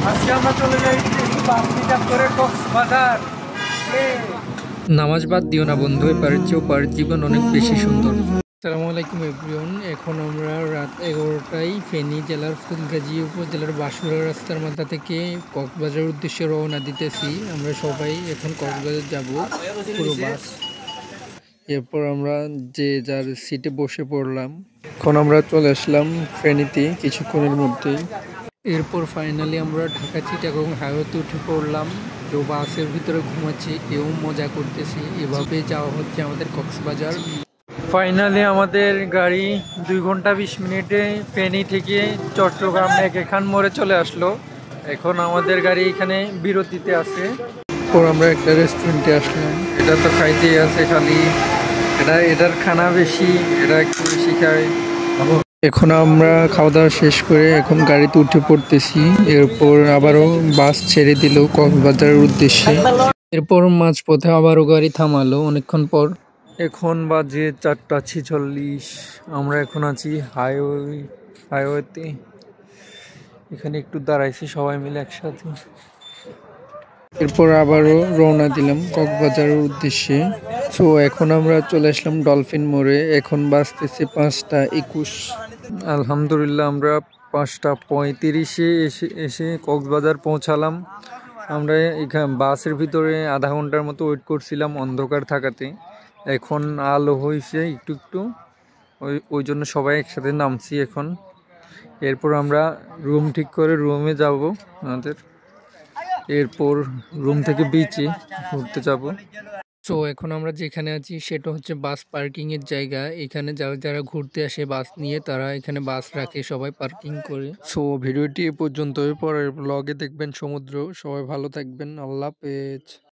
আজকে আমরা চলে যাই বাস পিকআপ করে কক্সবাজার। নামাজ বাদ দিও না বন্ধু, এপারের চেয়েও পারের জীবন অনেক বেশি সুন্দর। আসসালামু আলাইকুম এভরিওয়ান। এখন আমরা রাত 11টায় ফেনী জেলার ফুলগাজী উপজেলার বাসুরা রাস্তার মাথা থেকে কক্সবাজারের উদ্দেশ্যে রওনা দিতেছি। আমরা সবাই এখন কক্সবাজার যাব, পুরো বাস। এরপর আমরা যে যার সিটে বসে পড়লাম। এখন আমরা চলে আসলাম ফেনীতে কিছুক্ষণের মধ্যেই। এরপর ফাইনালি আমরা ঢাকা চিটাগং হাইওয়েতে উঠে পড়লাম। কেউ বাসের ভিতরে ঘুমাচ্ছে, কেউ মজা করতেছে। এভাবে যাওয়া হচ্ছে আমাদের কক্সবাজার। ফাইনালি আমাদের গাড়ি 2 ঘন্টা 20 মিনিটে ফেনী থেকে চট্টগ্রাম এখান মোড়ে চলে আসলো। এখন আমাদের গাড়ি এখানে বিরতিতে আছে। এরপর আমরা একটা রেস্টুরেন্টে আসলাম। এটা তো খাইতেই আছে খালি, এটার খানা বেশি, এটা একটু বেশি খায়। এখন আমরা খাওয়া দাওয়া শেষ করে এখন গাড়িতে উঠে পড়তেছি। এরপর আবারও বাস ছেড়ে দিল কক্সবাজারের উদ্দেশ্যে। এরপর মাঝপথে আবারও গাড়ি থামালো অনেকক্ষণ পর। এখন বাজে 4:46। আমরা এখন আছি হাইওয়েতে। এখানে একটু দাঁড়াইছি সবাই মিলে একসাথে। এরপর আবারও রওনা দিলাম কক্সবাজারের উদ্দেশ্যে। সো এখন আমরা চলে আসলাম ডলফিন মোড়ে। এখন বাজতেছে 5:21। আলহামদুলিল্লাহ আমরা 5:35-এ এসে কক্সবাজার পৌঁছালাম। আমরা এখানে বাসের ভিতরে আধা ঘন্টার মতো ওয়েট করছিলাম অন্ধকার থাকাতে। এখন আলো হয়েছে একটু একটু, ওই জন্য সবাই একসাথে নামছি এখন। এরপর আমরা রুম ঠিক করে রুমে যাব আমাদের। এরপর রুম থেকে বিচে ঘুরতে যাব। সো এখন আমরা যেখানে আছি সেটা হচ্ছে বাস পার্কিং এর জায়গা। এখানে যারা ঘুরতে আসে বাস নিয়ে, তারা এখানে বাস রাখে, সবাই পার্কিং করে। সো ভিডিওটি এ পর্যন্তই। পরের ব্লগে দেখবেন সমুদ্র। সবাই ভালো থাকবেন, আল্লাহ হাফেজ।